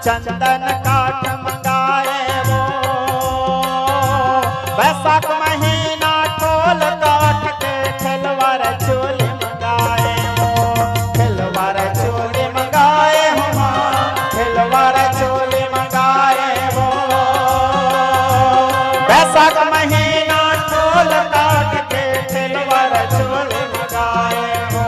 चंदन काठ मंगाए वो बैसाख महीना ठोल काठ के खिलवार चोली मंगाए वो खिलवार चोली मंगाए हम खिलवार चोली मंगाए वो बैसाख महीना ठोल काठ के खिलवार चोली मंगाए वो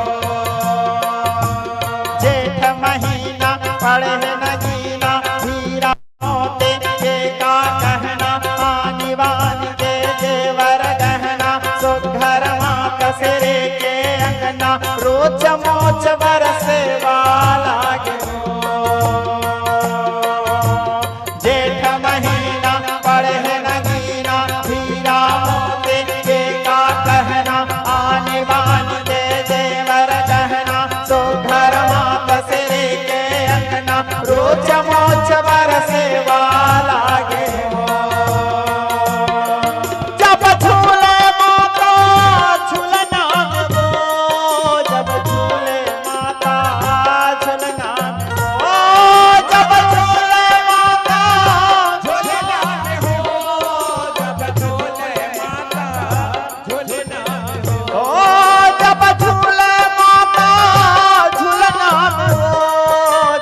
जेठ महीना पड़े नगीना हीरा मोती के का कहना आनिवान के जेवर गहना सुघर माँ कसरे के अंगना रोज मोच बरसे वाला गे हो। जेठ महीना पड़े नगीना हीरा मोती के का कहना आने वाली दे देवर गहना सो घर मात सिरे के अंगना रोज मोच बरसे वाला गे हो। जब झूले माता झूलना वो जब झूले माता झूलना वो जब झूले माता झूलना हो जब झूले माता झूलना हो जब झूले माता झूलना हो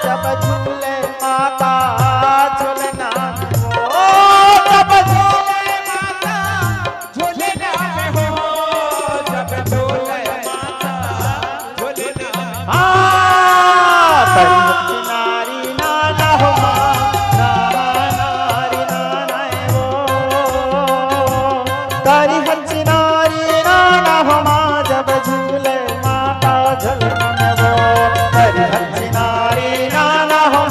जब झूले माता झूलना हो जब झूले माता झूलना हो जब झूले माता झूलना। हाँ परिहत नारी नाना हो नारी नाना हो परिहत नारी नाना हो जब झूले माता झूलना वो परिहत नारी नाना हो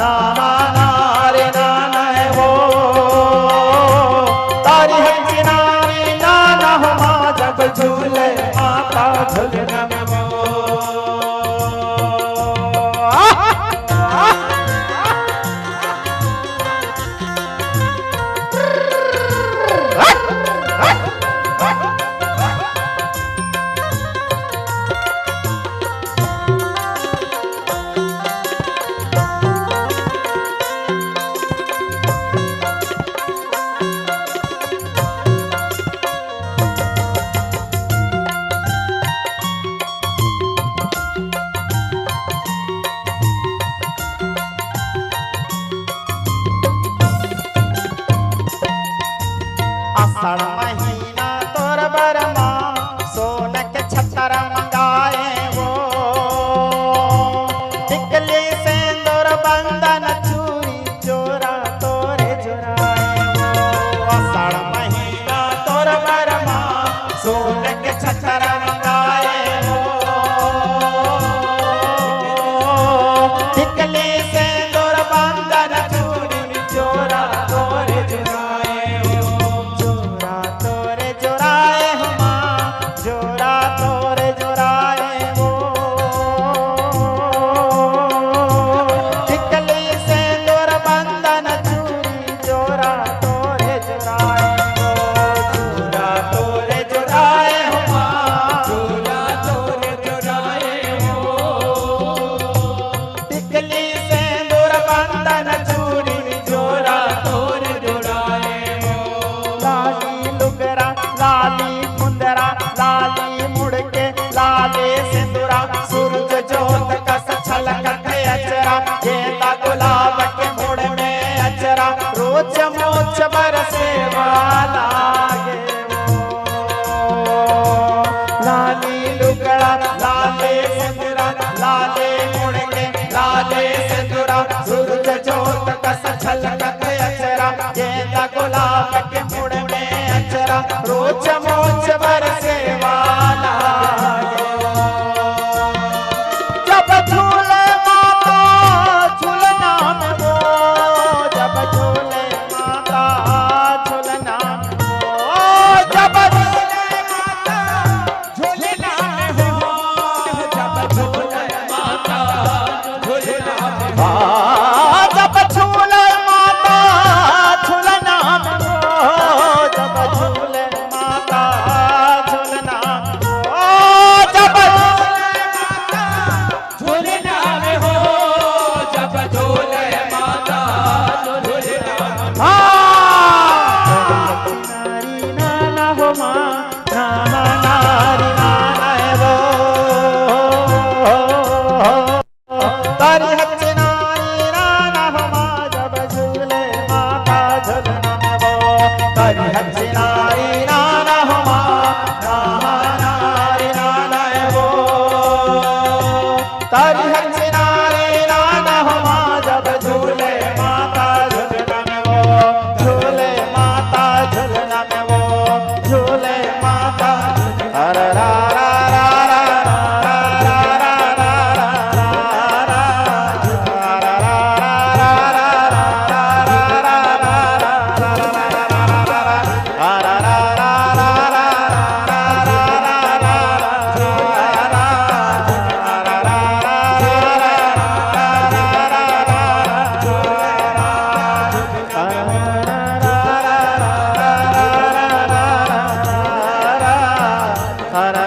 नारी नाना हो परिहत नारी नाना हो जब झूले माता झूलना वो। आषाढ़ महीना तोर बरमा सोन के छतर मंगाए वो टिकली सिंदूर बंधन चूड़ी जोरा तोरे जोराए वो। आषाढ़ महीना तोर बरमा सोन के छतर मंगाए वो टिकली सिंदूर बंधन चूड़ी जोरा तोरे जोराए वो। जोरा तोरे जोराए हो माँ जोरा तोरे जोराए वो टिकली सिंदूर बंधन चूड़ी जोरा तोरे जोराए वो। जोरा तोरे जोराए हो माँ जोरा तोरे जोराए हो टिकली सिंदूर बंधन चूड़ी जोरा तोरे जोराए हो। लाली लुगरा लाली मुंदरा लाली मुड़ के लाले सिंदूरा सूरज जोत कस छलकत अचरा गेंदा गुलाब के मुड़ में अचरा रोज मोच बरसे वाला गे वो। लाली लुगड़ा लाले सिंदूरा लाले मुड़ के लाले सिंदूरा सूरज जोत कस छलकत अचरा गेंदा गुलाब के मुड़ में अचरा रोज मोच बरसे वाला गे वो। जब झूले माता झूलना में वो जब झूले माता झूलना वो जब झूले माता झूलना में हो जब झूले माता झूलना में हो जब झूले माता झूलना में हो जब झूले माता झूलना हो जब झूले माता झूलना में हो जब झूले माता झूलना। हाँ नारी नाना हो माँ नारी नाना वो परिहत नारी नाना हो माँ जब झूले माता झूलना वो परिहत नारी नाना हो माँ नारी नाना वो परिहत नारी नाना हो माँ जब झूले माता झूलना वो झूले माता झूलना वो झूले माता हर रा रा रा रा हर